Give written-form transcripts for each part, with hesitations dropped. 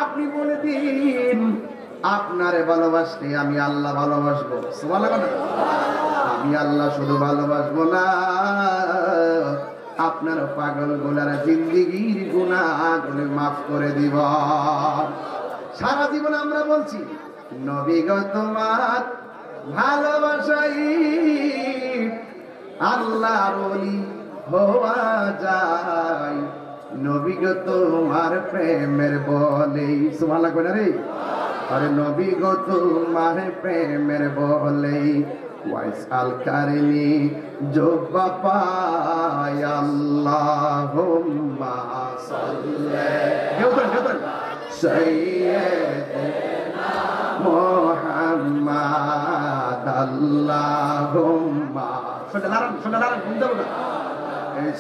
আপনি বলে দিন আপনারে ভালোবাসলে আমি আল্লাহ ভালোবাসবো। সুবহানাল্লাহ। আমি আল্লাহ শুধু ভালোবাসবো না, আপনার পাগল গোলার জিন্দেগীর গুনাহগুলো মাফ করে দিব। সারা জীবন আমরা বলছি নবী গো তোমার ভালোবাসাই আল্লাহর ওলি হওয়া যায়, নবী গো তোমার প্রেমের বলেই। সুবহানাল্লাহ কই না রে? আরে নবী গো তোমার প্রেমের বলেই ওয়াইসাল কারনি जो পায় আল্লাহুম্মা সাল্লি সাইয়্যিদিনা মুহাম্মাদ আল্লাহুম্মা শুনলাম বুঝতে না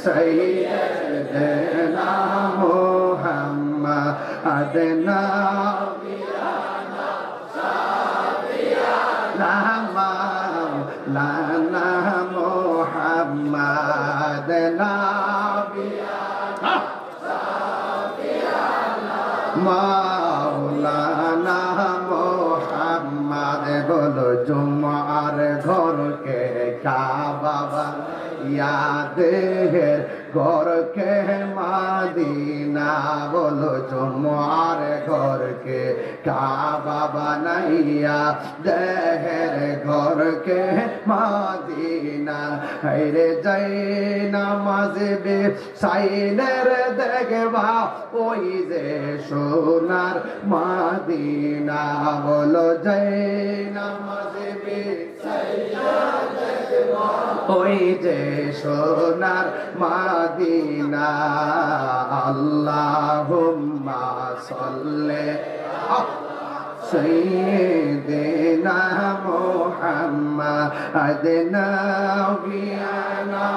সাইয়্যিদিনা মুহাম্মাদ লানা মুহাম্মাদ নাবিয়ানা মাওলানা মুহাম্মাদ বলো জুমার ঘরকে কাবা ইয়াদের ঘরকে মাদিনা, বলো জুমার ঘরকে কাবা বানাইয়া দেহের ঘরকে মাদিনা। হাইরে যাই নামাজে বে সাইনের দেখবা ওই যে সোনার মাদিনা, বলো যাই নামাজে বে ওই যে সোনার মাদিনা। আল্লাহুম্মা সাল্লি সাইয়্যিদিনা মুহাম্মাদ নাবিয়ানা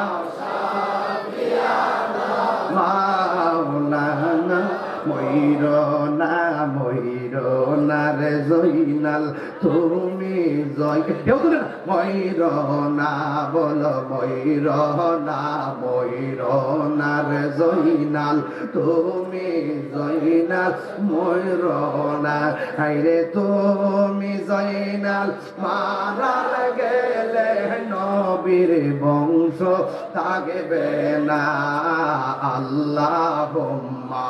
মাওলানা ময়ূরনা ময়ূরনা রে জয়নাল তুমি জয় কেউ তো না ময়ূরনা বলো ময়ূরনা ময়ূরনা রে জয়নাল তুমি জয়নাল ময়ূরনা। হাইরে তুমি জয়নাল মারার গেলে নবীর বংশ থাকবে না। আল্লাহুম্মা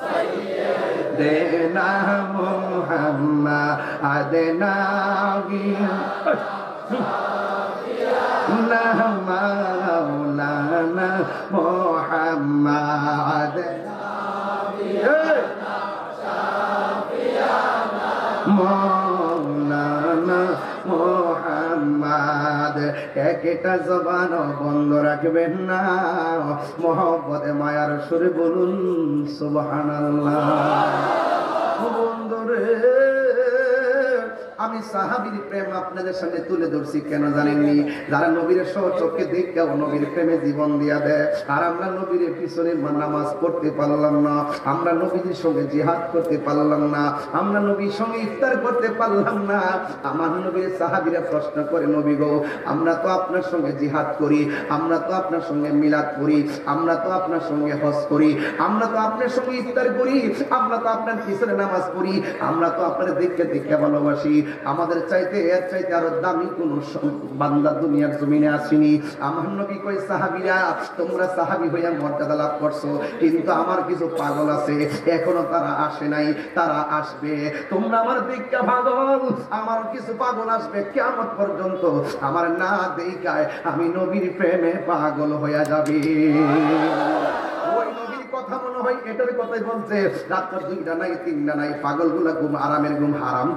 সাইয়্যিদিনা মুহাম্মাদ নাবিয়ানা মাওলানা মুহাম্মাদ মাওলানা মুহাম্মাদ। একটা জবান বন্ধ রাখবেন না, মহব্বতে মায়ার সুরে বলুন সুবহানাল্লাহ। বন্ধুরে আমি সাহাবীর প্রেম আপনাদের সামনে তুলে ধরছি কেন জানেননি? যারা নবীর চোখে দেখে নবীর প্রেমে জীবন দিয়া দেয়, আর আমরা নবীর পিছনে নামাজ পড়তে পারলাম না, আমরা নবীর সঙ্গে জিহাদ করতে পারলাম না, আমরা নবীর সঙ্গে ইফতার করতে পারলাম না। আমার নবীর সাহাবীরা প্রশ্ন করে, নবী গো আমরা তো আপনার সঙ্গে জিহাদ করি, আমরা তো আপনার সঙ্গে মিলাদ করি, আমরা তো আপনার সঙ্গে হজ করি, আমরা তো আপনার সঙ্গে ইফতার করি, আমরা তো আপনার পিছনে নামাজ পড়ি, আমরা তো আপনার দেখতে দেখতে ভালোবাসি, আমাদের চাইতে এর চাইতে আরো দামি কোন বান্দা দুনিয়ার জমিনে আসেনি। আমার নবী কই সাহাবীরা তোমরা সাহাবী হইয়া মর্যাদা লাভ করছো, কিন্তু আমার কিছু পাগল আছে এখনো তারা আসে নাই, তারা আসবে। তোমরা আমার দেখা পাগল, আমার কিছু পাগল আসবে কিয়ামত পর্যন্ত, আমার না দেখায় আমি নবীর প্রেমে পাগল হইয়া যাবে। ওই নবীর কথা মনে হয় এটার কথাই বলছে, রাত 2টা নাই 3টা নাই পাগলগুলা ঘুম আরামের ঘুম হারাম।